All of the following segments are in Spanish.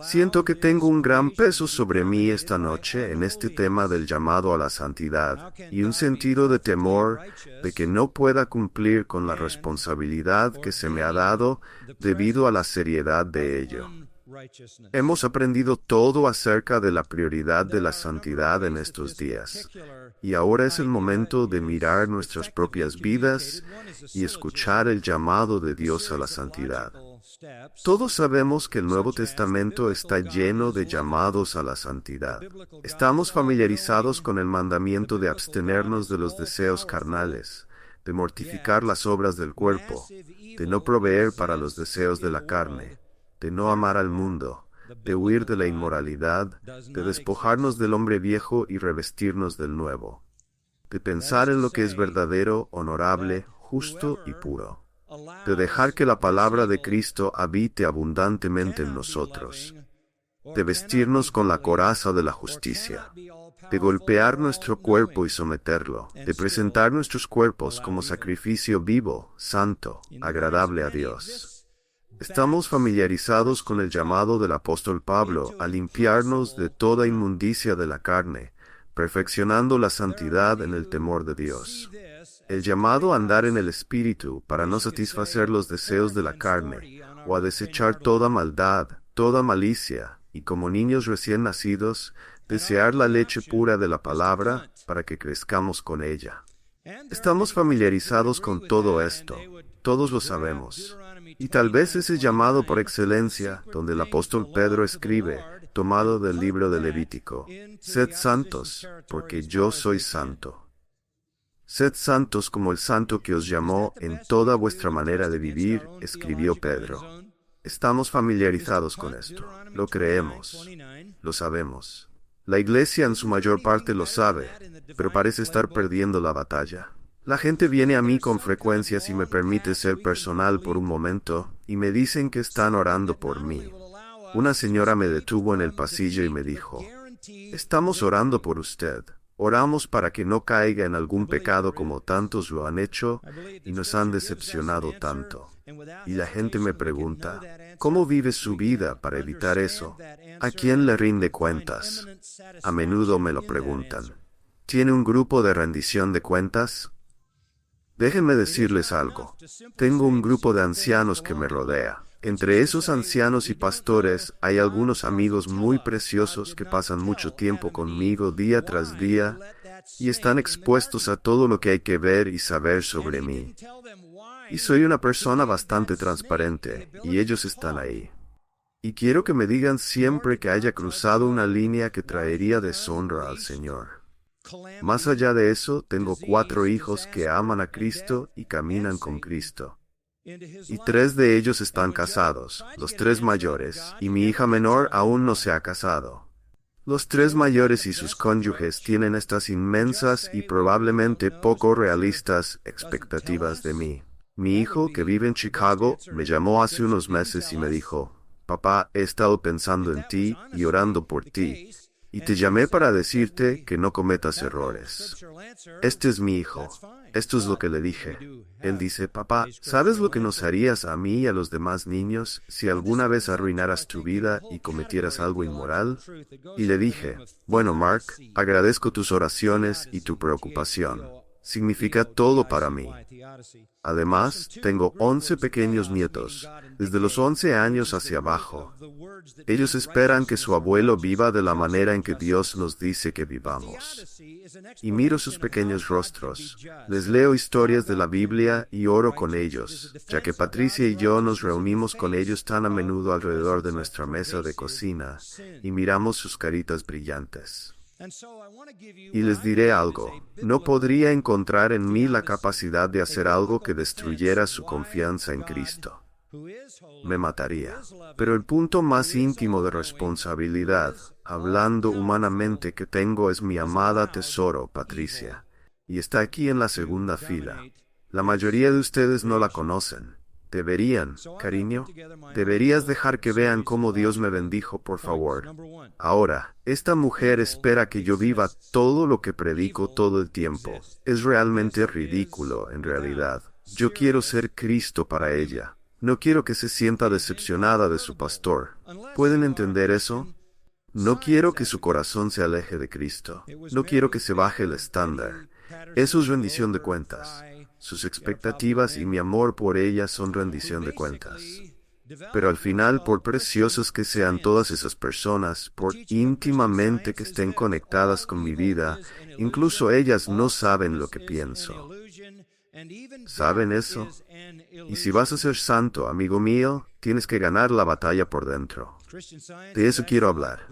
Siento que tengo un gran peso sobre mí esta noche en este tema del llamado a la santidad, y un sentido de temor de que no pueda cumplir con la responsabilidad que se me ha dado debido a la seriedad de ello. Hemos aprendido todo acerca de la prioridad de la santidad en estos días, y ahora es el momento de mirar nuestras propias vidas y escuchar el llamado de Dios a la santidad. Todos sabemos que el Nuevo Testamento está lleno de llamados a la santidad. Estamos familiarizados con el mandamiento de abstenernos de los deseos carnales, de mortificar las obras del cuerpo, de no proveer para los deseos de la carne, de no amar al mundo, de huir de la inmoralidad, de despojarnos del hombre viejo y revestirnos del nuevo, de pensar en lo que es verdadero, honorable, justo y puro, de dejar que la palabra de Cristo habite abundantemente en nosotros, de vestirnos con la coraza de la justicia, de golpear nuestro cuerpo y someterlo, de presentar nuestros cuerpos como sacrificio vivo, santo, agradable a Dios. Estamos familiarizados con el llamado del apóstol Pablo a limpiarnos de toda inmundicia de la carne, perfeccionando la santidad en el temor de Dios. El llamado a andar en el Espíritu para no satisfacer los deseos de la carne, o a desechar toda maldad, toda malicia, y como niños recién nacidos, desear la leche pura de la palabra para que crezcamos con ella. Estamos familiarizados con todo esto, todos lo sabemos. Y tal vez ese llamado por excelencia, donde el apóstol Pedro escribe, tomado del libro de Levítico, «Sed santos, porque yo soy santo». Sed santos como el santo que os llamó en toda vuestra manera de vivir, escribió Pedro. Estamos familiarizados con esto, lo creemos, lo sabemos. La iglesia en su mayor parte lo sabe, pero parece estar perdiendo la batalla. La gente viene a mí con frecuencia, si me permite ser personal por un momento, y me dicen que están orando por mí. Una señora me detuvo en el pasillo y me dijo, «Estamos orando por usted. Oramos para que no caiga en algún pecado como tantos lo han hecho y nos han decepcionado tanto». Y la gente me pregunta, ¿cómo vive su vida para evitar eso? ¿A quién le rinde cuentas? A menudo me lo preguntan. ¿Tiene un grupo de rendición de cuentas? Déjenme decirles algo. Tengo un grupo de ancianos que me rodea. Entre esos ancianos y pastores hay algunos amigos muy preciosos que pasan mucho tiempo conmigo día tras día y están expuestos a todo lo que hay que ver y saber sobre mí. Y soy una persona bastante transparente, y ellos están ahí. Y quiero que me digan siempre que haya cruzado una línea que traería deshonra al Señor. Más allá de eso, tengo 4 hijos que aman a Cristo y caminan con Cristo. Y 3 de ellos están casados, los 3 mayores, y mi hija menor aún no se ha casado. Los 3 mayores y sus cónyuges tienen estas inmensas y probablemente poco realistas expectativas de mí. Mi hijo, que vive en Chicago, me llamó hace unos meses y me dijo, «Papá, he estado pensando en ti y orando por ti, y te llamé para decirte que no cometas errores». Este es mi hijo. Esto es lo que le dije. Él dice, «Papá, ¿sabes lo que nos harías a mí y a los demás niños si alguna vez arruinaras tu vida y cometieras algo inmoral?» Y le dije, «Bueno, Mark, agradezco tus oraciones y tu preocupación. Significa todo para mí. Además, tengo 11 pequeños nietos, desde los 11 años hacia abajo. Ellos esperan que su abuelo viva de la manera en que Dios nos dice que vivamos. Y miro sus pequeños rostros, les leo historias de la Biblia y oro con ellos, ya que Patricia y yo nos reunimos con ellos tan a menudo alrededor de nuestra mesa de cocina y miramos sus caritas brillantes. Y les diré algo, no podría encontrar en mí la capacidad de hacer algo que destruyera su confianza en Cristo. Me mataría. Pero el punto más íntimo de responsabilidad, hablando humanamente, que tengo es mi amada tesoro, Patricia, y está aquí en la segunda fila. La mayoría de ustedes no la conocen. Deberían, cariño. Deberías dejar que vean cómo Dios me bendijo, por favor. Ahora, esta mujer espera que yo viva todo lo que predico todo el tiempo. Es realmente ridículo, en realidad. Yo quiero ser Cristo para ella. No quiero que se sienta decepcionada de su pastor. ¿Pueden entender eso? No quiero que su corazón se aleje de Cristo. No quiero que se baje el estándar. Eso es rendición de cuentas. Sus expectativas y mi amor por ella son rendición de cuentas. Pero al final, por preciosas que sean todas esas personas, por íntimamente que estén conectadas con mi vida, incluso ellas no saben lo que pienso. ¿Saben eso? Y si vas a ser santo, amigo mío, tienes que ganar la batalla por dentro. De eso quiero hablar.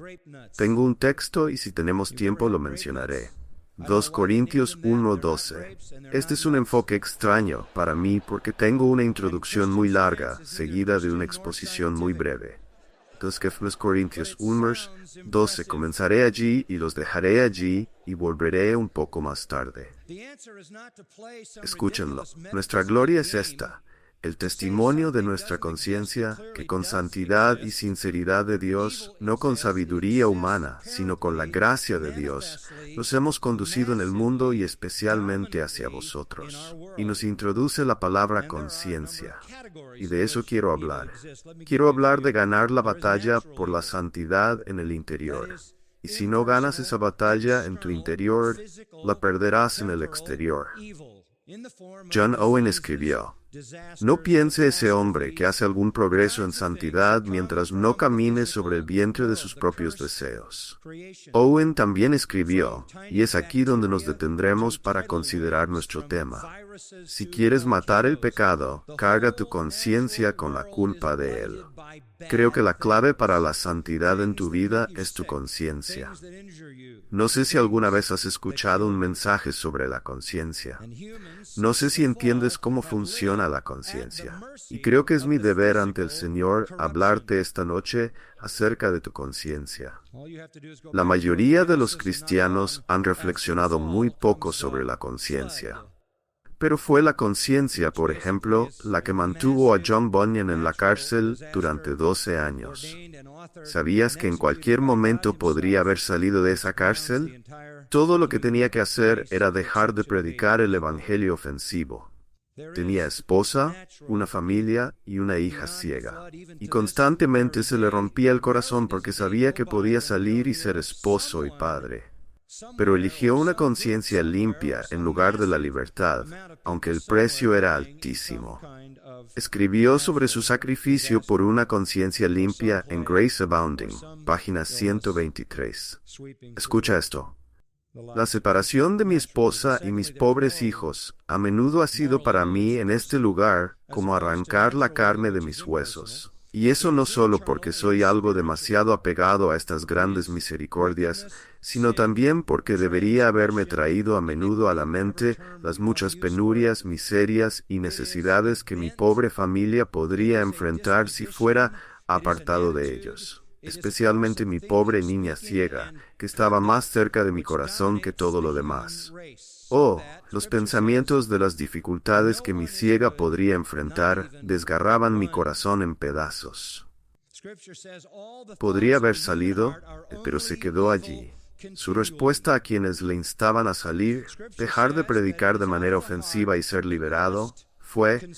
Tengo un texto y si tenemos tiempo lo mencionaré. 2 Corintios 1:12. Este es un enfoque extraño para mí porque tengo una introducción muy larga, seguida de una exposición muy breve. 2 Corintios 1:12. Comenzaré allí y los dejaré allí y volveré un poco más tarde. Escúchenlo. Nuestra gloria es esta. El testimonio de nuestra conciencia, que con santidad y sinceridad de Dios, no con sabiduría humana, sino con la gracia de Dios, nos hemos conducido en el mundo y especialmente hacia vosotros. Y nos introduce la palabra conciencia. Y de eso quiero hablar. Quiero hablar de ganar la batalla por la santidad en el interior. Y si no ganas esa batalla en tu interior, la perderás en el exterior. John Owen escribió: no piense ese hombre que hace algún progreso en santidad mientras no camine sobre el vientre de sus propios deseos. Owen también escribió, y es aquí donde nos detendremos para considerar nuestro tema: si quieres matar el pecado, carga tu conciencia con la culpa de él. Creo que la clave para la santidad en tu vida es tu conciencia. No sé si alguna vez has escuchado un mensaje sobre la conciencia. No sé si entiendes cómo funciona la conciencia. Y creo que es mi deber ante el Señor hablarte esta noche acerca de tu conciencia. La mayoría de los cristianos han reflexionado muy poco sobre la conciencia. Pero fue la conciencia, por ejemplo, la que mantuvo a John Bunyan en la cárcel durante 12 años. ¿Sabías que en cualquier momento podría haber salido de esa cárcel? Todo lo que tenía que hacer era dejar de predicar el evangelio ofensivo. Tenía esposa, una familia y una hija ciega. Y constantemente se le rompía el corazón porque sabía que podía salir y ser esposo y padre. Pero eligió una conciencia limpia en lugar de la libertad, aunque el precio era altísimo. Escribió sobre su sacrificio por una conciencia limpia en Grace Abounding, página 123. Escucha esto. La separación de mi esposa y mis pobres hijos a menudo ha sido para mí en este lugar como arrancar la carne de mis huesos. Y eso no solo porque soy algo demasiado apegado a estas grandes misericordias, sino también porque debería haberme traído a menudo a la mente las muchas penurias, miserias y necesidades que mi pobre familia podría enfrentar si fuera apartado de ellos. Especialmente mi pobre niña ciega, que estaba más cerca de mi corazón que todo lo demás. Oh, los pensamientos de las dificultades que mi ciega podría enfrentar desgarraban mi corazón en pedazos. Podría haber salido, pero se quedó allí. Su respuesta a quienes le instaban a salir, dejar de predicar de manera ofensiva y ser liberado, fue: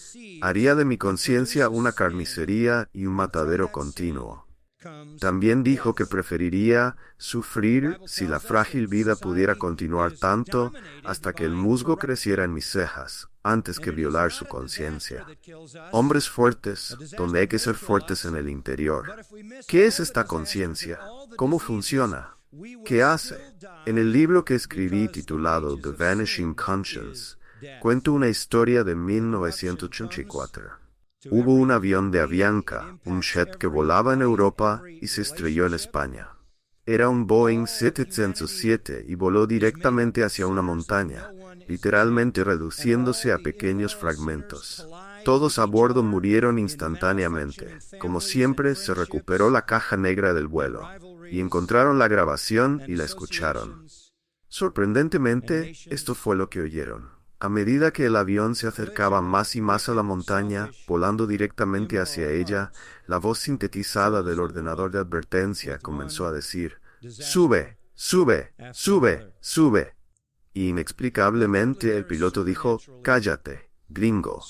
haría de mi conciencia una carnicería y un matadero continuo. También dijo que preferiría sufrir si la frágil vida pudiera continuar tanto hasta que el musgo creciera en mis cejas, antes que violar su conciencia. Hombres fuertes, donde hay que ser fuertes en el interior. ¿Qué es esta conciencia? ¿Cómo funciona? ¿Qué hace? En el libro que escribí titulado The Vanishing Conscience, cuento una historia de 1984. Hubo un avión de Avianca, un jet que volaba en Europa y se estrelló en España. Era un Boeing 707 y voló directamente hacia una montaña, literalmente reduciéndose a pequeños fragmentos. Todos a bordo murieron instantáneamente. Como siempre, se recuperó la caja negra del vuelo, y encontraron la grabación y la escucharon. Sorprendentemente, esto fue lo que oyeron. A medida que el avión se acercaba más y más a la montaña, volando directamente hacia ella, la voz sintetizada del ordenador de advertencia comenzó a decir: «Sube, sube, sube, sube». Y inexplicablemente el piloto dijo: «Cállate». Gringo.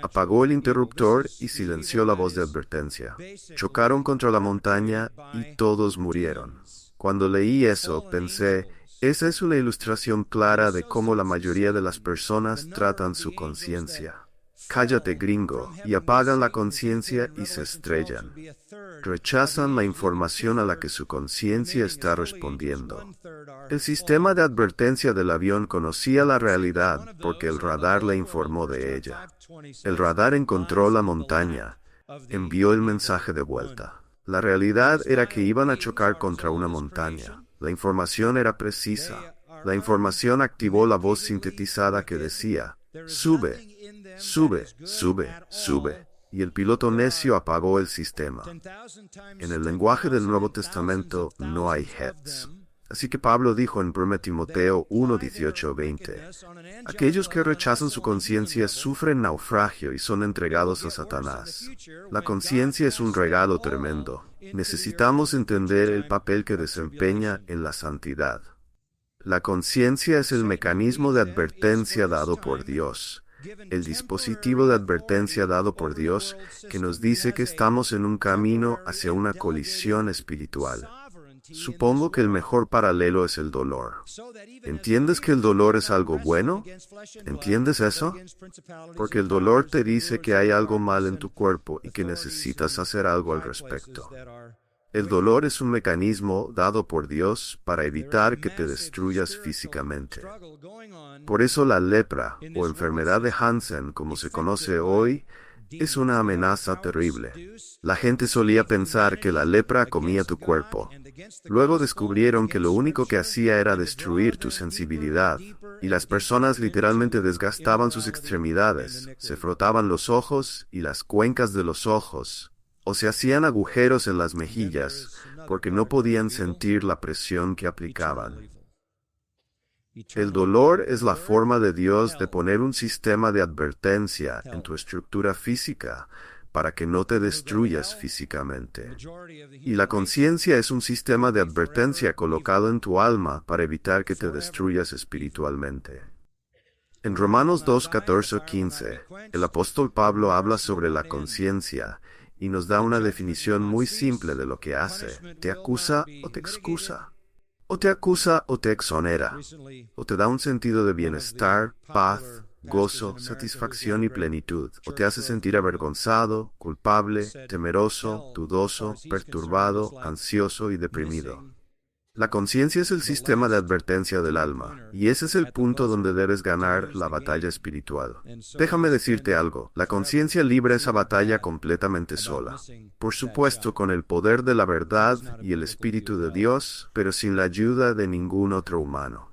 Apagó el interruptor y silenció la voz de advertencia. Chocaron contra la montaña y todos murieron. Cuando leí eso, pensé, esa es una ilustración clara de cómo la mayoría de las personas tratan su conciencia. Cállate, gringo, y apagan la conciencia y se estrellan. Rechazan la información a la que su conciencia está respondiendo. El sistema de advertencia del avión conocía la realidad porque el radar le informó de ella. El radar encontró la montaña, envió el mensaje de vuelta. La realidad era que iban a chocar contra una montaña. La información era precisa. La información activó la voz sintetizada que decía, sube, sube, sube, sube. Y el piloto necio apagó el sistema. En el lenguaje del Nuevo Testamento no hay heads. Así que Pablo dijo en 1 Timoteo 1, 18, 20, aquellos que rechazan su conciencia sufren naufragio y son entregados a Satanás. La conciencia es un regalo tremendo. Necesitamos entender el papel que desempeña en la santidad. La conciencia es el mecanismo de advertencia dado por Dios, el dispositivo de advertencia dado por Dios que nos dice que estamos en un camino hacia una colisión espiritual. Supongo que el mejor paralelo es el dolor. ¿Entiendes que el dolor es algo bueno? ¿Entiendes eso? Porque el dolor te dice que hay algo mal en tu cuerpo y que necesitas hacer algo al respecto. El dolor es un mecanismo dado por Dios para evitar que te destruyas físicamente. Por eso la lepra, o enfermedad de Hansen, como se conoce hoy, es una amenaza terrible. La gente solía pensar que la lepra comía tu cuerpo. Luego descubrieron que lo único que hacía era destruir tu sensibilidad, y las personas literalmente desgastaban sus extremidades, se frotaban los ojos y las cuencas de los ojos, o se hacían agujeros en las mejillas, porque no podían sentir la presión que aplicaban. El dolor es la forma de Dios de poner un sistema de advertencia en tu estructura física para que no te destruyas físicamente. Y la conciencia es un sistema de advertencia colocado en tu alma para evitar que te destruyas espiritualmente. En Romanos 2, 14 o 15, el apóstol Pablo habla sobre la conciencia y nos da una definición muy simple de lo que hace. ¿Te acusa o te excusa? O te acusa o te exonera, o te da un sentido de bienestar, paz, gozo, satisfacción y plenitud, o te hace sentir avergonzado, culpable, temeroso, dudoso, perturbado, ansioso y deprimido. La conciencia es el sistema de advertencia del alma, y ese es el punto donde debes ganar la batalla espiritual. Déjame decirte algo, la conciencia libra esa batalla completamente sola. Por supuesto, con el poder de la verdad y el Espíritu de Dios, pero sin la ayuda de ningún otro humano.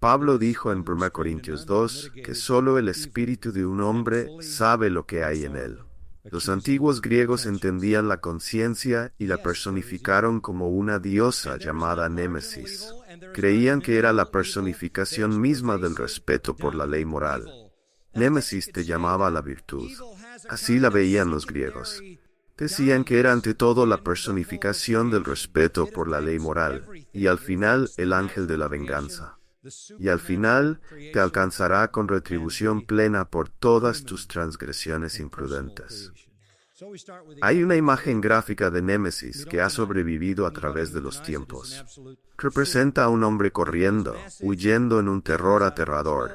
Pablo dijo en 1 Corintios 2 que solo el espíritu de un hombre sabe lo que hay en él. Los antiguos griegos entendían la conciencia y la personificaron como una diosa llamada Némesis. Creían que era la personificación misma del respeto por la ley moral. Némesis te llamaba a la virtud. Así la veían los griegos. Decían que era ante todo la personificación del respeto por la ley moral, y al final el ángel de la venganza. Y al final te alcanzará con retribución plena por todas tus transgresiones imprudentes. Hay una imagen gráfica de Némesis que ha sobrevivido a través de los tiempos. Representa a un hombre corriendo, huyendo en un terror aterrador.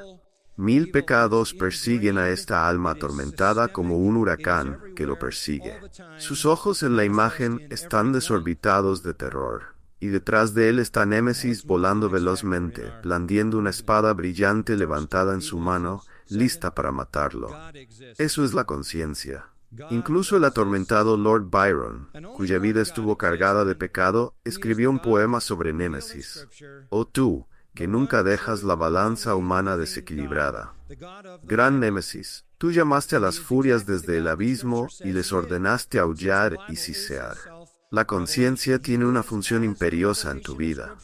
1000 pecados persiguen a esta alma atormentada como un huracán que lo persigue. Sus ojos en la imagen están desorbitados de terror. Y detrás de él está Némesis volando velozmente, blandiendo una espada brillante levantada en su mano, lista para matarlo. Eso es la conciencia. Incluso el atormentado Lord Byron, cuya vida estuvo cargada de pecado, escribió un poema sobre Némesis. Oh tú, que nunca dejas la balanza humana desequilibrada. Gran Némesis, tú llamaste a las furias desde el abismo y les ordenaste aullar y sisear. La conciencia tiene una función imperiosa en tu vida.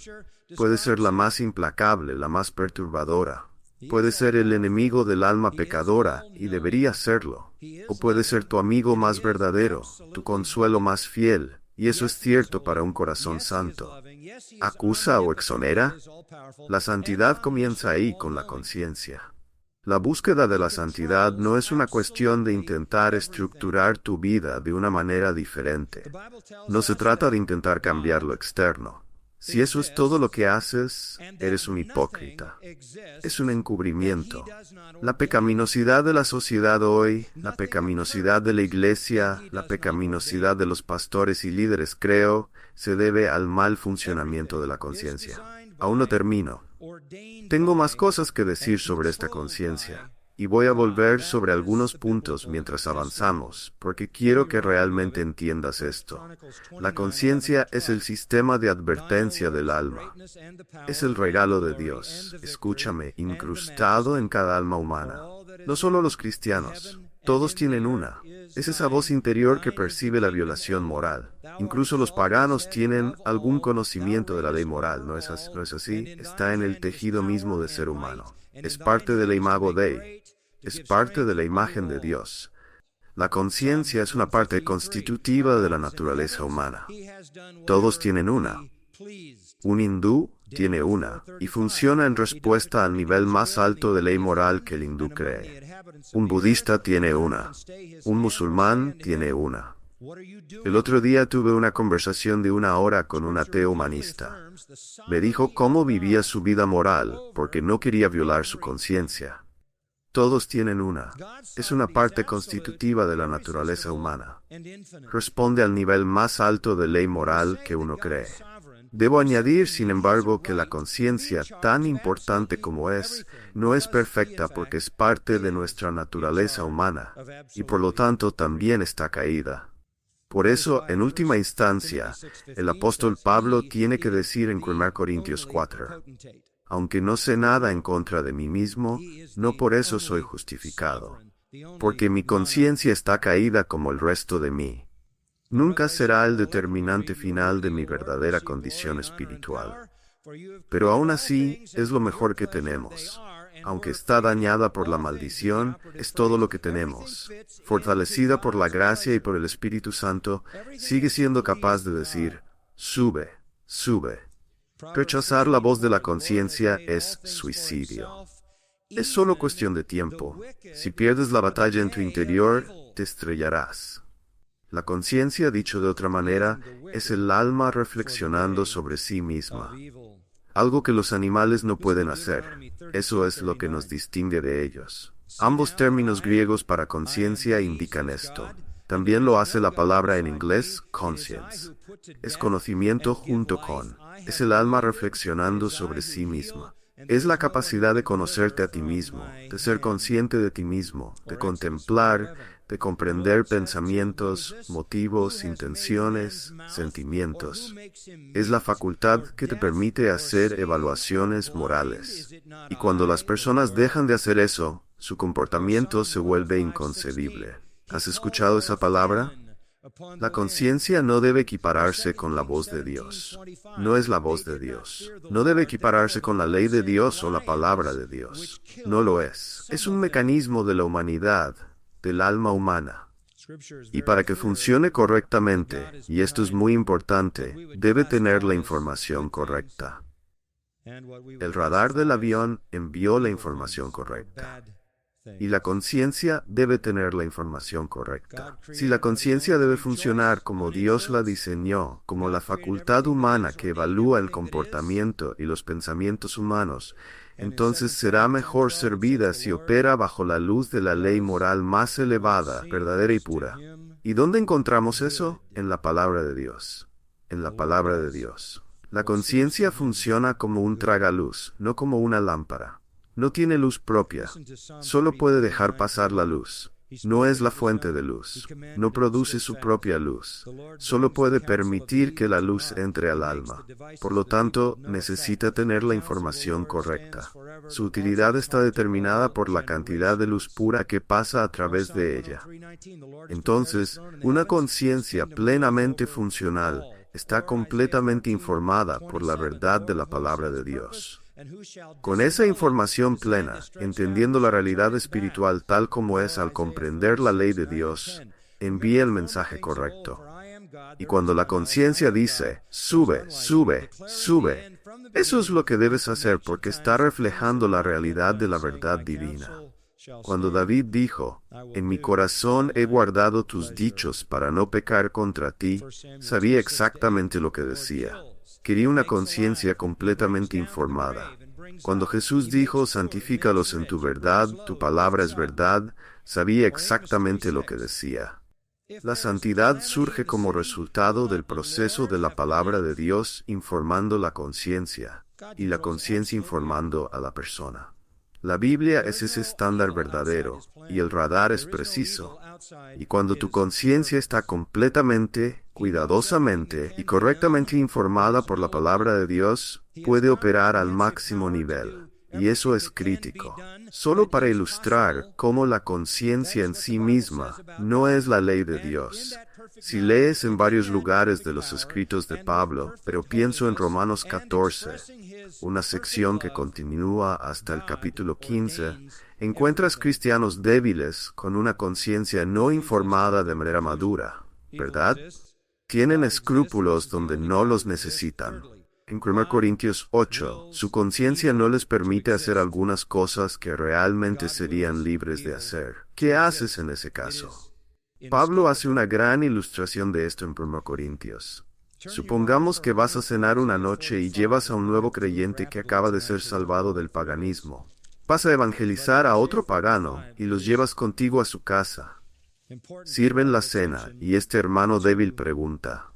Puede ser la más implacable, la más perturbadora. Puede ser el enemigo del alma pecadora, y debería serlo. O puede ser tu amigo más verdadero, tu consuelo más fiel, y eso es cierto para un corazón santo. ¿Acusa o exonera? La santidad comienza ahí con la conciencia. La búsqueda de la santidad no es una cuestión de intentar estructurar tu vida de una manera diferente. No se trata de intentar cambiar lo externo. Si eso es todo lo que haces, eres un hipócrita. Es un encubrimiento. La pecaminosidad de la sociedad hoy, la pecaminosidad de la iglesia, la pecaminosidad de los pastores y líderes, creo, se debe al mal funcionamiento de la conciencia. Aún no termino. Tengo más cosas que decir sobre esta conciencia, y voy a volver sobre algunos puntos mientras avanzamos, porque quiero que realmente entiendas esto. La conciencia es el sistema de advertencia del alma. Es el regalo de Dios, escúchame, incrustado en cada alma humana. No solo los cristianos, todos tienen una. Es esa voz interior que percibe la violación moral. Incluso los paganos tienen algún conocimiento de la ley moral, ¿no es así? Está en el tejido mismo del ser humano. Es parte del imago Dei. Es parte de la imagen de Dios. La conciencia es una parte constitutiva de la naturaleza humana. Todos tienen una. Un hindú tiene una, y funciona en respuesta al nivel más alto de ley moral que el hindú cree. Un budista tiene una. Un musulmán tiene una. El otro día tuve una conversación de 1 hora con un ateo humanista. Me dijo cómo vivía su vida moral, porque no quería violar su conciencia. Todos tienen una. Es una parte constitutiva de la naturaleza humana. Responde al nivel más alto de ley moral que uno cree. Debo añadir, sin embargo, que la conciencia, tan importante como es, no es perfecta porque es parte de nuestra naturaleza humana, y por lo tanto también está caída. Por eso, en última instancia, el apóstol Pablo tiene que decir en 1 Corintios 4, aunque no sé nada en contra de mí mismo, no por eso soy justificado, porque mi conciencia está caída como el resto de mí. Nunca será el determinante final de mi verdadera condición espiritual. Pero aún así, es lo mejor que tenemos. Aunque está dañada por la maldición, es todo lo que tenemos. Fortalecida por la gracia y por el Espíritu Santo, sigue siendo capaz de decir, sube, sube. Rechazar la voz de la conciencia es suicidio. Es solo cuestión de tiempo. Si pierdes la batalla en tu interior, te estrellarás. La conciencia, dicho de otra manera, es el alma reflexionando sobre sí misma. Algo que los animales no pueden hacer. Eso es lo que nos distingue de ellos. Ambos términos griegos para conciencia indican esto. También lo hace la palabra en inglés, conscience. Es conocimiento junto con. Es el alma reflexionando sobre sí misma. Es la capacidad de conocerte a ti mismo, de ser consciente de ti mismo, de contemplar, de comprender pensamientos, motivos, intenciones, sentimientos. Es la facultad que te permite hacer evaluaciones morales. Y cuando las personas dejan de hacer eso, su comportamiento se vuelve inconcebible. ¿Has escuchado esa palabra? La conciencia no debe equipararse con la voz de Dios. No es la voz de Dios. No debe equipararse con la ley de Dios o la palabra de Dios. No lo es. Es un mecanismo de la humanidad, del alma humana. Y para que funcione correctamente, y esto es muy importante, debe tener la información correcta. El radar del avión envió la información correcta. Y la conciencia debe tener la información correcta. Si la conciencia debe funcionar como Dios la diseñó, como la facultad humana que evalúa el comportamiento y los pensamientos humanos, entonces será mejor servida si opera bajo la luz de la ley moral más elevada, verdadera y pura. ¿Y dónde encontramos eso? En la palabra de Dios. En la palabra de Dios. La conciencia funciona como un tragaluz, no como una lámpara. No tiene luz propia. Solo puede dejar pasar la luz. No es la fuente de luz. No produce su propia luz. Solo puede permitir que la luz entre al alma. Por lo tanto, necesita tener la información correcta. Su utilidad está determinada por la cantidad de luz pura que pasa a través de ella. Entonces, una conciencia plenamente funcional está completamente informada por la verdad de la palabra de Dios. Con esa información plena, entendiendo la realidad espiritual tal como es al comprender la ley de Dios, envía el mensaje correcto. Y cuando la conciencia dice, sube, sube, sube, eso es lo que debes hacer porque está reflejando la realidad de la verdad divina. Cuando David dijo, «En mi corazón he guardado tus dichos para no pecar contra ti», sabía exactamente lo que decía. Quería una conciencia completamente informada. Cuando Jesús dijo, «Santifícalos en tu verdad, tu palabra es verdad», sabía exactamente lo que decía. La santidad surge como resultado del proceso de la palabra de Dios informando la conciencia, y la conciencia informando a la persona. La Biblia es ese estándar verdadero, y el radar es preciso. Y cuando tu conciencia está completamente, cuidadosamente y correctamente informada por la palabra de Dios, puede operar al máximo nivel. Y eso es crítico. Solo para ilustrar cómo la conciencia en sí misma no es la ley de Dios. Si lees en varios lugares de los escritos de Pablo, pero pienso en Romanos 14, una sección que continúa hasta el capítulo 15, encuentras cristianos débiles con una conciencia no informada de manera madura, ¿verdad? Tienen escrúpulos donde no los necesitan. En 1 Corintios 8, su conciencia no les permite hacer algunas cosas que realmente serían libres de hacer. ¿Qué haces en ese caso? Pablo hace una gran ilustración de esto en 1 Corintios. Supongamos que vas a cenar una noche y llevas a un nuevo creyente que acaba de ser salvado del paganismo. Vas a evangelizar a otro pagano y los llevas contigo a su casa. Sirven la cena y este hermano débil pregunta,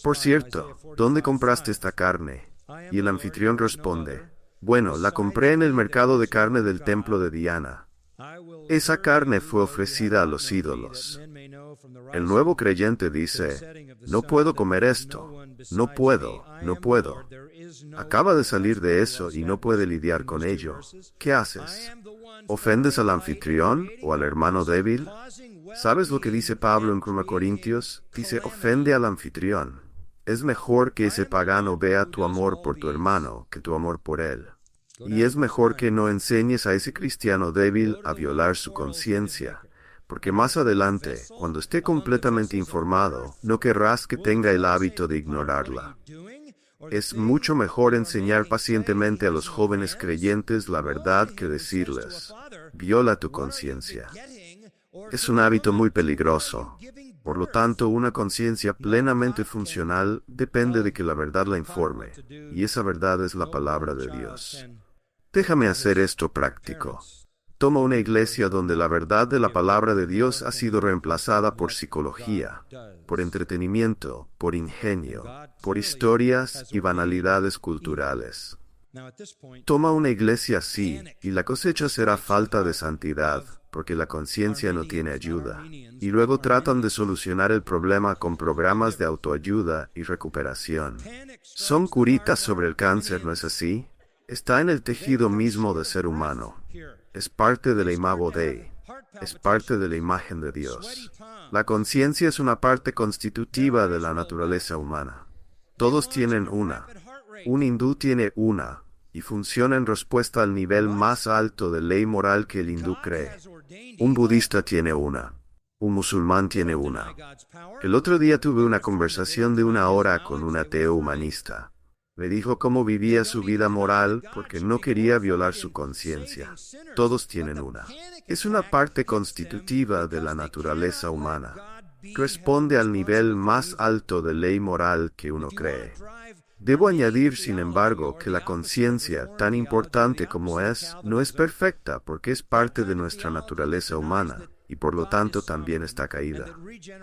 «Por cierto, ¿dónde compraste esta carne?» Y el anfitrión responde, «Bueno, la compré en el mercado de carne del templo de Diana». Esa carne fue ofrecida a los ídolos. El nuevo creyente dice, «No puedo comer esto. No puedo. Acaba de salir de eso y no puede lidiar con ello. ¿Qué haces? ¿Ofendes al anfitrión o al hermano débil? ¿Sabes lo que dice Pablo en 1 Corintios? Dice, ofende al anfitrión. Es mejor que ese pagano vea tu amor por tu hermano que tu amor por él. Y es mejor que no enseñes a ese cristiano débil a violar su conciencia, porque más adelante, cuando esté completamente informado, no querrás que tenga el hábito de ignorarla. Es mucho mejor enseñar pacientemente a los jóvenes creyentes la verdad que decirles, viola tu conciencia. Es un hábito muy peligroso. Por lo tanto, una conciencia plenamente funcional depende de que la verdad la informe, y esa verdad es la palabra de Dios. Déjame hacer esto práctico. Toma una iglesia donde la verdad de la palabra de Dios ha sido reemplazada por psicología, por entretenimiento, por ingenio, por historias y banalidades culturales. Toma una iglesia así, y la cosecha será falta de santidad, porque la conciencia no tiene ayuda. Y luego tratan de solucionar el problema con programas de autoayuda y recuperación. Son curitas sobre el cáncer, ¿no es así? Está en el tejido mismo del ser humano. Es parte de la imago Dei. Es parte de la imagen de Dios. La conciencia es una parte constitutiva de la naturaleza humana. Todos tienen una. Un hindú tiene una, y funciona en respuesta al nivel más alto de ley moral que el hindú cree. Un budista tiene una. Un musulmán tiene una. El otro día tuve una conversación de 1 hora con un ateo humanista. Me dijo cómo vivía su vida moral porque no quería violar su conciencia. Todos tienen una. Es una parte constitutiva de la naturaleza humana. Responde al nivel más alto de ley moral que uno cree. Debo añadir, sin embargo, que la conciencia, tan importante como es, no es perfecta porque es parte de nuestra naturaleza humana, y por lo tanto también está caída.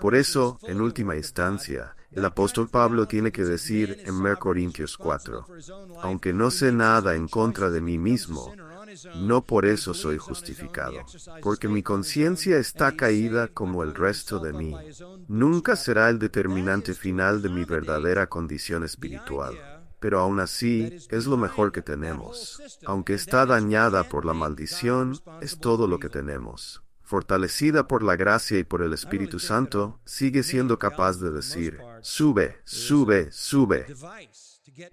Por eso, en última instancia, el apóstol Pablo tiene que decir en 1 Corintios 4, «Aunque no sé nada en contra de mí mismo, no por eso soy justificado, porque mi conciencia está caída como el resto de mí. Nunca será el determinante final de mi verdadera condición espiritual, pero aún así es lo mejor que tenemos. Aunque está dañada por la maldición, es todo lo que tenemos. Fortalecida por la gracia y por el Espíritu Santo, sigue siendo capaz de decir, sube, sube, sube».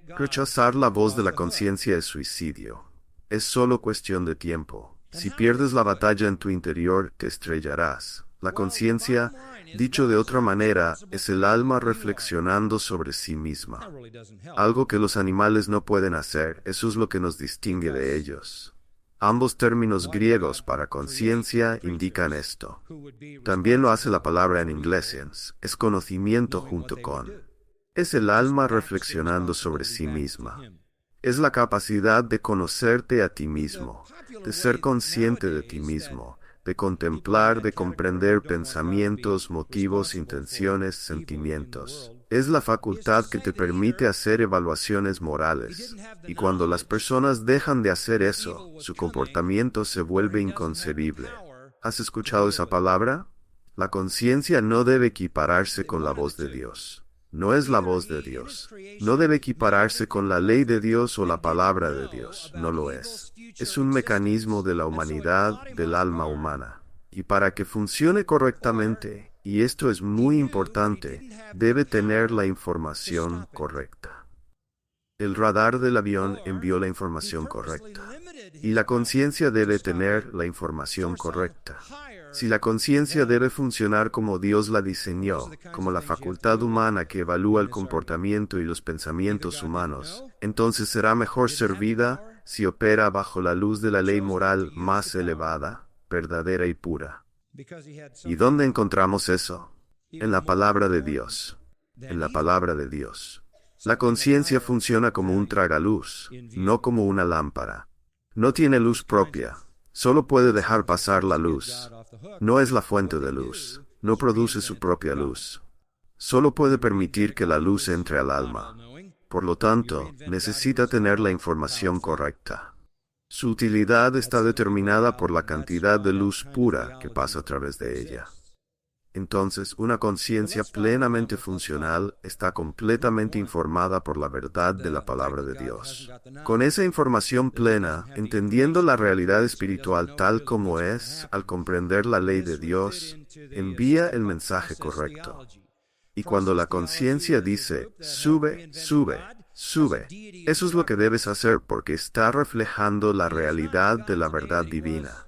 Rechazar la voz de la conciencia es suicidio. Es solo cuestión de tiempo. Si pierdes la batalla en tu interior, te estrellarás. La conciencia, dicho de otra manera, es el alma reflexionando sobre sí misma. Algo que los animales no pueden hacer, eso es lo que nos distingue de ellos. Ambos términos griegos para conciencia indican esto. También lo hace la palabra en inglés, es conocimiento junto con. Es el alma reflexionando sobre sí misma. Es la capacidad de conocerte a ti mismo, de ser consciente de ti mismo, de contemplar, de comprender pensamientos, motivos, intenciones, sentimientos. Es la facultad que te permite hacer evaluaciones morales. Y cuando las personas dejan de hacer eso, su comportamiento se vuelve inconcebible. ¿Has escuchado esa palabra? La conciencia no debe equipararse con la voz de Dios. No es la voz de Dios. No debe equipararse con la ley de Dios o la palabra de Dios. No lo es. Es un mecanismo de la humanidad, del alma humana. Y para que funcione correctamente, y esto es muy importante, debe tener la información correcta. El radar del avión envió la información correcta. Y la conciencia debe tener la información correcta. Si la conciencia debe funcionar como Dios la diseñó, como la facultad humana que evalúa el comportamiento y los pensamientos humanos, entonces será mejor servida si opera bajo la luz de la ley moral más elevada, verdadera y pura. ¿Y dónde encontramos eso? En la palabra de Dios. En la palabra de Dios. La conciencia funciona como un tragaluz, no como una lámpara. No tiene luz propia. Solo puede dejar pasar la luz. No es la fuente de luz. No produce su propia luz. Solo puede permitir que la luz entre al alma. Por lo tanto, necesita tener la información correcta. Su utilidad está determinada por la cantidad de luz pura que pasa a través de ella. Entonces, una conciencia plenamente funcional está completamente informada por la verdad de la palabra de Dios. Con esa información plena, entendiendo la realidad espiritual tal como es, al comprender la ley de Dios, envía el mensaje correcto. Y cuando la conciencia dice, sube, sube, sube, eso es lo que debes hacer porque está reflejando la realidad de la verdad divina.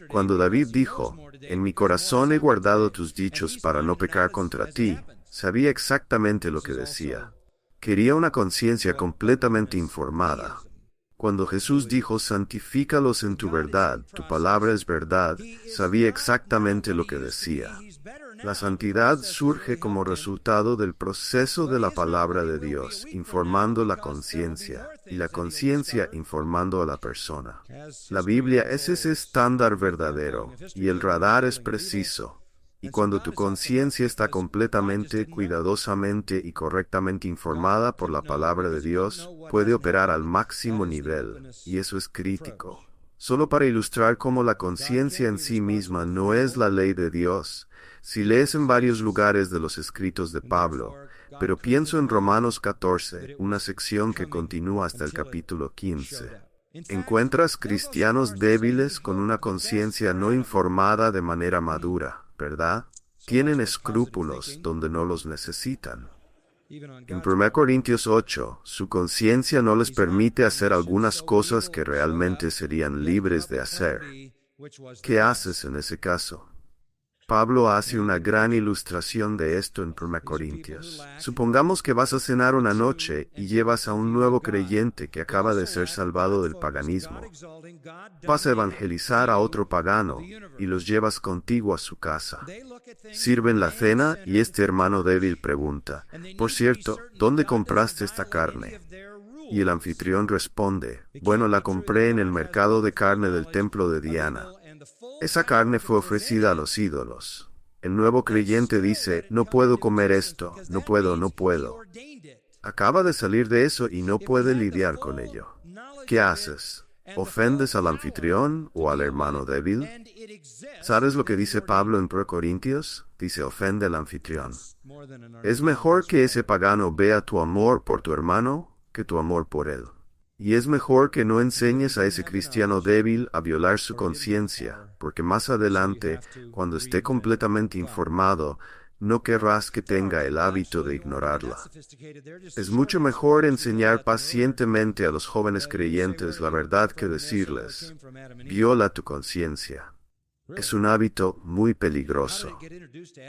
Cuando David dijo, en mi corazón he guardado tus dichos para no pecar contra ti, sabía exactamente lo que decía. Quería una conciencia completamente informada. Cuando Jesús dijo, santifícalos en tu verdad, tu palabra es verdad, sabía exactamente lo que decía. La santidad surge como resultado del proceso de la palabra de Dios, informando la conciencia, y la conciencia informando a la persona. La Biblia es ese estándar verdadero, y el radar es preciso. Y cuando tu conciencia está completamente, cuidadosamente y correctamente informada por la palabra de Dios, puede operar al máximo nivel, y eso es crítico. Solo para ilustrar cómo la conciencia en sí misma no es la ley de Dios, si lees en varios lugares de los escritos de Pablo, pero pienso en Romanos 14, una sección que continúa hasta el capítulo 15. Encuentras cristianos débiles con una conciencia no informada de manera madura, ¿verdad? Tienen escrúpulos donde no los necesitan. En 1 Corintios 8, su conciencia no les permite hacer algunas cosas que realmente serían libres de hacer. ¿Qué haces en ese caso? Pablo hace una gran ilustración de esto en 1 Corintios. Supongamos que vas a cenar una noche y llevas a un nuevo creyente que acaba de ser salvado del paganismo. Vas a evangelizar a otro pagano y los llevas contigo a su casa. Sirven la cena y este hermano débil pregunta, por cierto, ¿dónde compraste esta carne? Y el anfitrión responde, bueno, la compré en el mercado de carne del templo de Diana. Esa carne fue ofrecida a los ídolos. El nuevo creyente dice, no puedo comer esto, no puedo. Acaba de salir de eso y no puede lidiar con ello. ¿Qué haces? ¿Ofendes al anfitrión o al hermano débil? ¿Sabes lo que dice Pablo en 1 Corintios? Dice, ofende al anfitrión. Es mejor que ese pagano vea tu amor por tu hermano que tu amor por él. Y es mejor que no enseñes a ese cristiano débil a violar su conciencia, porque más adelante, cuando esté completamente informado, no querrás que tenga el hábito de ignorarla. Es mucho mejor enseñar pacientemente a los jóvenes creyentes la verdad que decirles, viola tu conciencia. Es un hábito muy peligroso.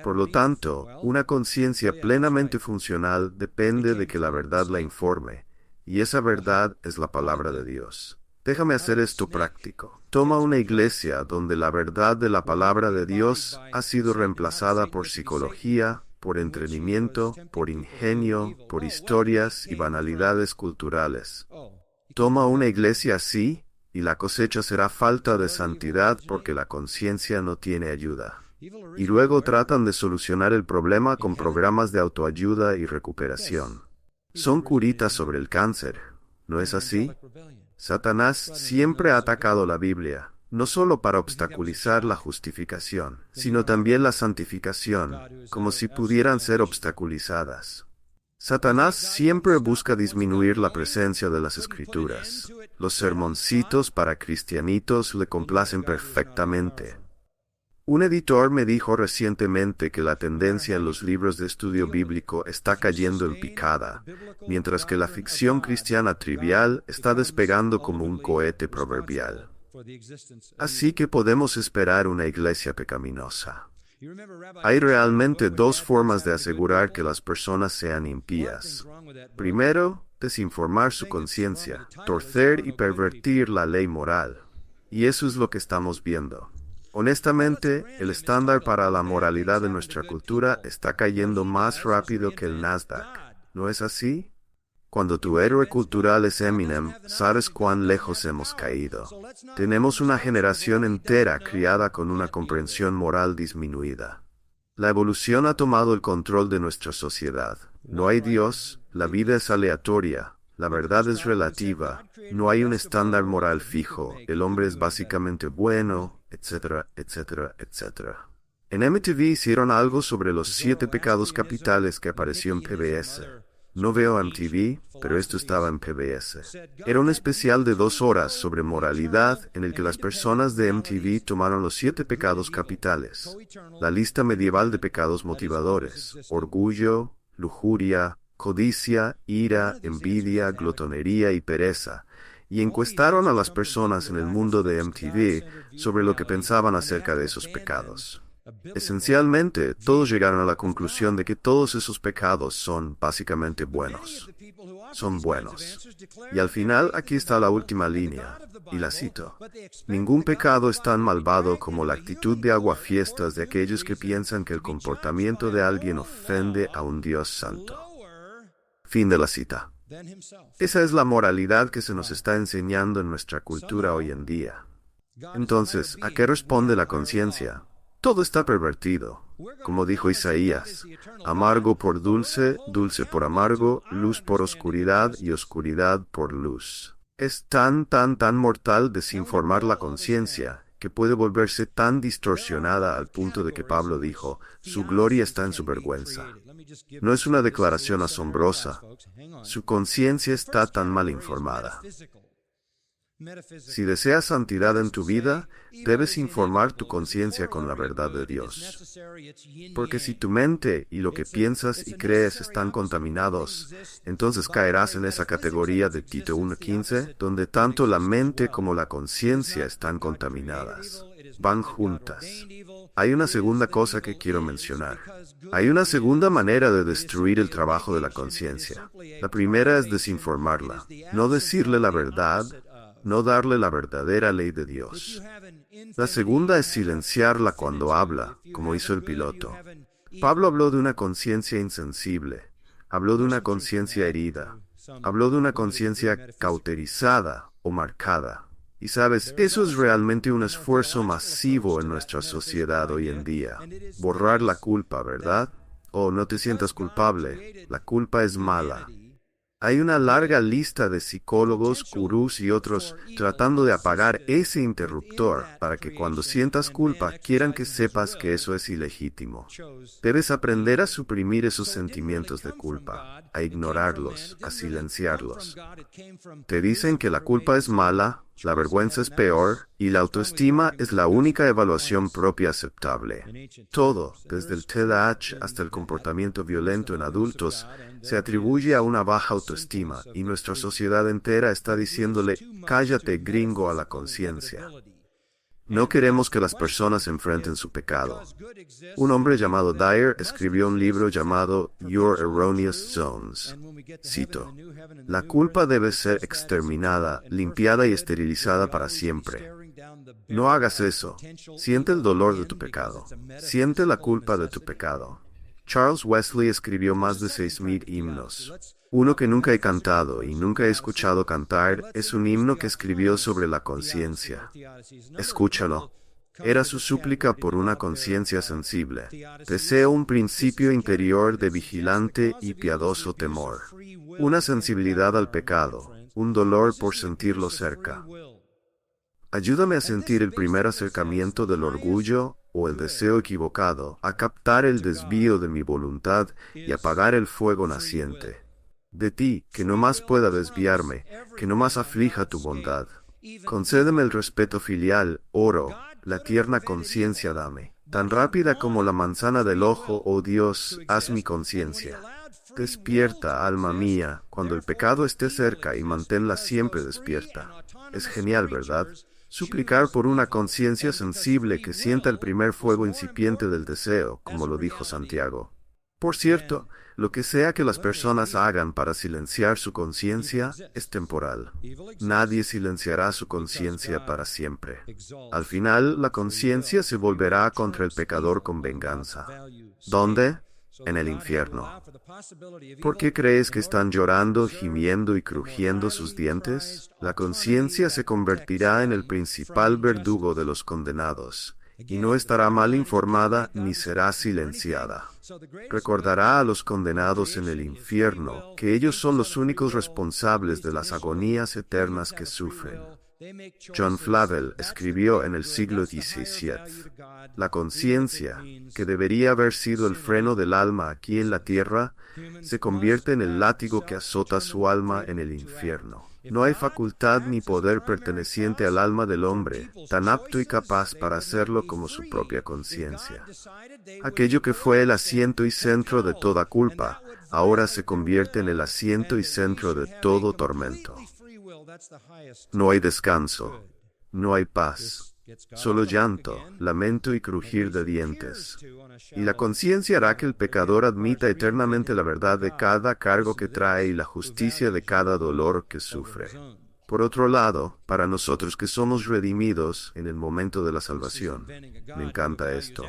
Por lo tanto, una conciencia plenamente funcional depende de que la verdad la informe. Y esa verdad es la palabra de Dios. Déjame hacer esto práctico. Toma una iglesia donde la verdad de la palabra de Dios ha sido reemplazada por psicología, por entretenimiento, por ingenio, por historias y banalidades culturales. Toma una iglesia así, y la cosecha será falta de santidad porque la conciencia no tiene ayuda. Y luego tratan de solucionar el problema con programas de autoayuda y recuperación. Son curitas sobre el cáncer, ¿no es así? Satanás siempre ha atacado la Biblia, no solo para obstaculizar la justificación, sino también la santificación, como si pudieran ser obstaculizadas. Satanás siempre busca disminuir la presencia de las Escrituras. Los sermoncitos para cristianitos le complacen perfectamente. Un editor me dijo recientemente que la tendencia en los libros de estudio bíblico está cayendo en picada, mientras que la ficción cristiana trivial está despegando como un cohete proverbial. Así que podemos esperar una iglesia pecaminosa. Hay realmente dos formas de asegurar que las personas sean impías. Primero, desinformar su conciencia, torcer y pervertir la ley moral. Y eso es lo que estamos viendo. Honestamente, el estándar para la moralidad de nuestra cultura está cayendo más rápido que el Nasdaq. ¿No es así? Cuando tu héroe cultural es Eminem, sabes cuán lejos hemos caído. Tenemos una generación entera criada con una comprensión moral disminuida. La evolución ha tomado el control de nuestra sociedad. No hay Dios, la vida es aleatoria, la verdad es relativa, no hay un estándar moral fijo, el hombre es básicamente bueno, etcétera, etcétera, etcétera. En MTV hicieron algo sobre los 7 pecados capitales que apareció en PBS. No veo MTV, pero esto estaba en PBS. Era un especial de 2 horas sobre moralidad en el que las personas de MTV tomaron los 7 pecados capitales. La lista medieval de pecados motivadores: orgullo, lujuria, codicia, ira, envidia, glotonería y pereza, y encuestaron a las personas en el mundo de MTV sobre lo que pensaban acerca de esos pecados. Esencialmente, todos llegaron a la conclusión de que todos esos pecados son básicamente buenos. Son buenos. Y al final, aquí está la última línea, y la cito: ningún pecado es tan malvado como la actitud de aguafiestas de aquellos que piensan que el comportamiento de alguien ofende a un Dios santo. Fin de la cita. Esa es la moralidad que se nos está enseñando en nuestra cultura hoy en día. Entonces, ¿a qué responde la conciencia? Todo está pervertido. Como dijo Isaías, amargo por dulce, dulce por amargo, luz por oscuridad y oscuridad por luz. Es tan mortal desinformar la conciencia que puede volverse tan distorsionada al punto de que Pablo dijo, su gloria está en su vergüenza. No es una declaración asombrosa. Su conciencia está tan mal informada. Si deseas santidad en tu vida, debes informar tu conciencia con la verdad de Dios. Porque si tu mente y lo que piensas y crees están contaminados, entonces caerás en esa categoría de Tito 1:15, donde tanto la mente como la conciencia están contaminadas. Van juntas. Hay una segunda cosa que quiero mencionar. Hay una segunda manera de destruir el trabajo de la conciencia. La primera es desinformarla, no decirle la verdad, no darle la verdadera ley de Dios. La segunda es silenciarla cuando habla, como hizo el piloto. Pablo habló de una conciencia insensible, habló de una conciencia herida, habló de una conciencia cauterizada o marcada. Y sabes, eso es realmente un esfuerzo masivo en nuestra sociedad hoy en día. Borrar la culpa, ¿verdad? Oh, no te sientas culpable, la culpa es mala. Hay una larga lista de psicólogos, gurús y otros tratando de apagar ese interruptor para que cuando sientas culpa quieran que sepas que eso es ilegítimo. Debes aprender a suprimir esos sentimientos de culpa, a ignorarlos, a silenciarlos. Te dicen que la culpa es mala, la vergüenza es peor y la autoestima es la única evaluación propia aceptable. Todo, desde el TDAH hasta el comportamiento violento en adultos, se atribuye a una baja autoestima y nuestra sociedad entera está diciéndole, cállate gringo a la conciencia. No queremos que las personas enfrenten su pecado. Un hombre llamado Dyer escribió un libro llamado Your Erroneous Zones. Cito: "La culpa debe ser exterminada, limpiada y esterilizada para siempre. No hagas eso. Siente el dolor de tu pecado. Siente la culpa de tu pecado." Charles Wesley escribió más de 6,000 himnos. Uno que nunca he cantado y nunca he escuchado cantar es un himno que escribió sobre la conciencia. Escúchalo. Era su súplica por una conciencia sensible. Deseo un principio interior de vigilante y piadoso temor. Una sensibilidad al pecado, un dolor por sentirlo cerca. Ayúdame a sentir el primer acercamiento del orgullo o el deseo equivocado, a captar el desvío de mi voluntad y apagar el fuego naciente. De ti, que no más pueda desviarme, que no más aflija tu bondad. Concédeme el respeto filial, oro, la tierna conciencia dame. Tan rápida como la manzana del ojo, oh Dios, haz mi conciencia. Despierta, alma mía, cuando el pecado esté cerca y manténla siempre despierta. Es genial, ¿verdad? Suplicar por una conciencia sensible que sienta el primer fuego incipiente del deseo, como lo dijo Santiago. Por cierto, lo que sea que las personas hagan para silenciar su conciencia es temporal. Nadie silenciará su conciencia para siempre. Al final, la conciencia se volverá contra el pecador con venganza. ¿Dónde? En el infierno. ¿Por qué crees que están llorando, gimiendo y crujiendo sus dientes? La conciencia se convertirá en el principal verdugo de los condenados, y no estará mal informada ni será silenciada. Recordará a los condenados en el infierno que ellos son los únicos responsables de las agonías eternas que sufren. John Flavel escribió en el siglo XVII: "La conciencia, que debería haber sido el freno del alma aquí en la tierra, se convierte en el látigo que azota su alma en el infierno. No hay facultad ni poder perteneciente al alma del hombre, tan apto y capaz para hacerlo como su propia conciencia. Aquello que fue el asiento y centro de toda culpa, ahora se convierte en el asiento y centro de todo tormento. No hay descanso, no hay paz, solo llanto, lamento y crujir de dientes. Y la conciencia hará que el pecador admita eternamente la verdad de cada cargo que trae y la justicia de cada dolor que sufre. Por otro lado, para nosotros que somos redimidos en el momento de la salvación, me encanta esto.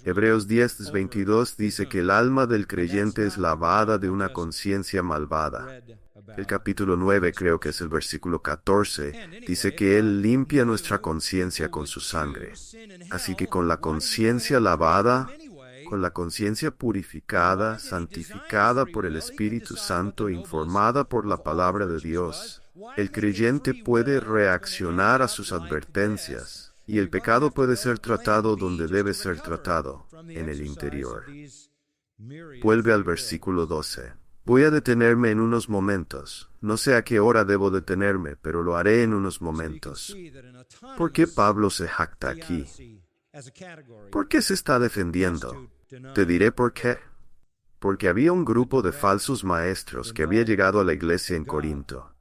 Hebreos 10:22 dice que el alma del creyente es lavada de una conciencia malvada. El capítulo 9, creo que es el versículo 14, dice que Él limpia nuestra conciencia con su sangre. Así que con la conciencia lavada, con la conciencia purificada, santificada por el Espíritu Santo, informada por la palabra de Dios, el creyente puede reaccionar a sus advertencias, y el pecado puede ser tratado donde debe ser tratado, en el interior. Vuelve al versículo 12. Voy a detenerme en unos momentos. No sé a qué hora debo detenerme, pero lo haré en unos momentos. ¿Por qué Pablo se jacta aquí? ¿Por qué se está defendiendo? Te diré por qué. Porque había un grupo de falsos maestros que había llegado a la iglesia en Corinto.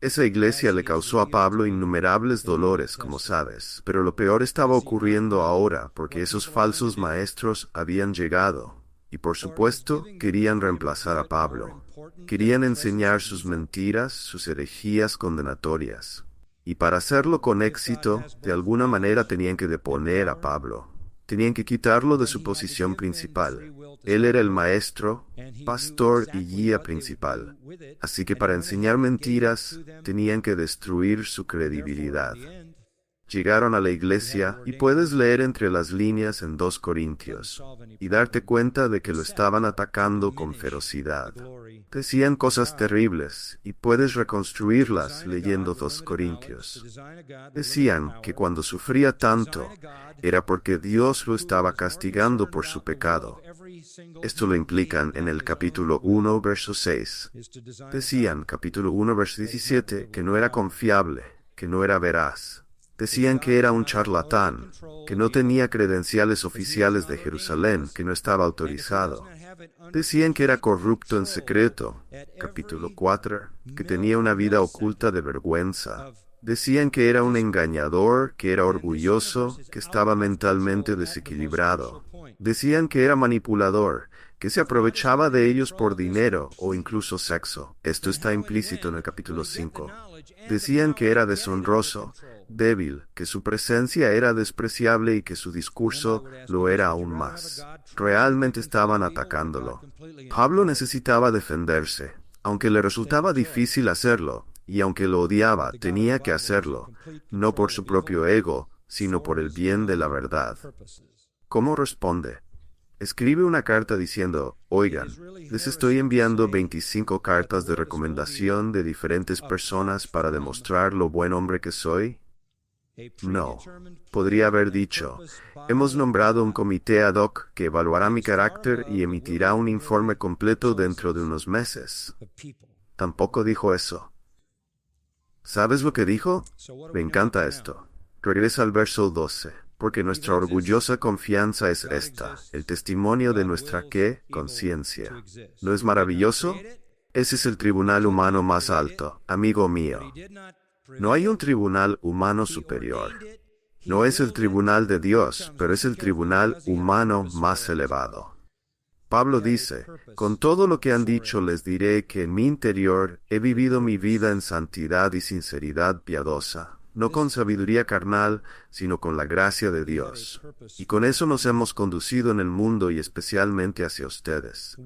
Esa iglesia le causó a Pablo innumerables dolores, como sabes, pero lo peor estaba ocurriendo ahora porque esos falsos maestros habían llegado. Y por supuesto, querían reemplazar a Pablo. Querían enseñar sus mentiras, sus herejías condenatorias. Y para hacerlo con éxito, de alguna manera tenían que deponer a Pablo. Tenían que quitarlo de su posición principal. Él era el maestro, pastor y guía principal. Así que para enseñar mentiras, tenían que destruir su credibilidad. Llegaron a la iglesia y puedes leer entre las líneas en 2 Corintios y darte cuenta de que lo estaban atacando con ferocidad. Decían cosas terribles y puedes reconstruirlas leyendo 2 Corintios. Decían que cuando sufría tanto era porque Dios lo estaba castigando por su pecado. Esto lo implican en el capítulo 1, verso 6. Decían, capítulo 1, verso 17, que no era confiable, que no era veraz. Decían que era un charlatán, que no tenía credenciales oficiales de Jerusalén, que no estaba autorizado. Decían que era corrupto en secreto, capítulo 4, que tenía una vida oculta de vergüenza, Decían que era un engañador, que era orgulloso, que estaba mentalmente desequilibrado. Decían que era manipulador, que se aprovechaba de ellos por dinero o incluso sexo. Esto está implícito en el capítulo 5. Decían que era deshonroso, débil, que su presencia era despreciable y que su discurso lo era aún más. Realmente estaban atacándolo. Pablo necesitaba defenderse. Aunque le resultaba difícil hacerlo, y aunque lo odiaba, tenía que hacerlo, no por su propio ego, sino por el bien de la verdad. ¿Cómo responde? Escribe una carta diciendo, oigan, les estoy enviando 25 cartas de recomendación de diferentes personas para demostrar lo buen hombre que soy. No. Podría haber dicho, hemos nombrado un comité ad hoc que evaluará mi carácter y emitirá un informe completo dentro de unos meses. Tampoco dijo eso. ¿Sabes lo que dijo? Me encanta esto. Regresa al verso 12. Porque nuestra orgullosa confianza es esta, el testimonio de nuestra ¿qué? Conciencia. ¿No es maravilloso? Ese es el tribunal humano más alto, amigo mío. No hay un tribunal humano superior. No es el tribunal de Dios, pero es el tribunal humano más elevado. Pablo dice, con todo lo que han dicho les diré que en mi interior he vivido mi vida en santidad y sinceridad piadosa, no con sabiduría carnal, sino con la gracia de Dios. Y con eso nos hemos conducido en el mundo y especialmente hacia ustedes.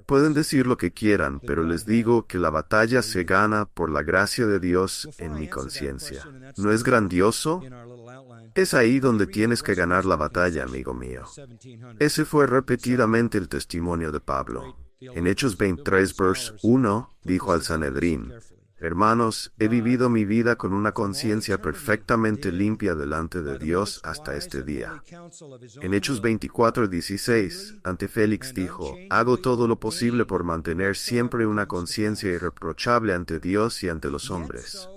Pueden decir lo que quieran, pero les digo que la batalla se gana por la gracia de Dios en mi conciencia. ¿No es grandioso? Es ahí donde tienes que ganar la batalla, amigo mío. Ese fue repetidamente el testimonio de Pablo. En Hechos 23, verse 1, dijo al Sanedrín, hermanos, he vivido mi vida con una conciencia perfectamente limpia delante de Dios hasta este día. En Hechos 24, 16, ante Félix dijo, hago todo lo posible por mantener siempre una conciencia irreprochable ante Dios y ante los hombres.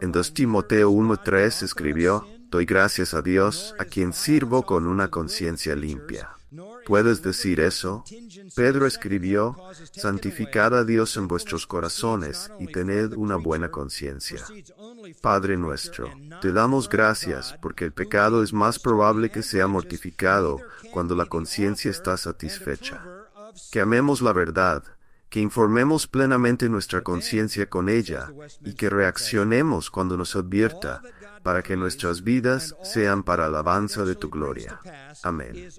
En 2 Timoteo 1:3 escribió, doy gracias a Dios, a quien sirvo con una conciencia limpia. ¿Puedes decir eso? Pedro escribió, santificad a Dios en vuestros corazones y tened una buena conciencia. Padre nuestro, te damos gracias porque el pecado es más probable que sea mortificado cuando la conciencia está satisfecha. Que amemos la verdad, que informemos plenamente nuestra conciencia con ella y que reaccionemos cuando nos advierta, para que nuestras vidas sean para alabanza de tu gloria. Amén.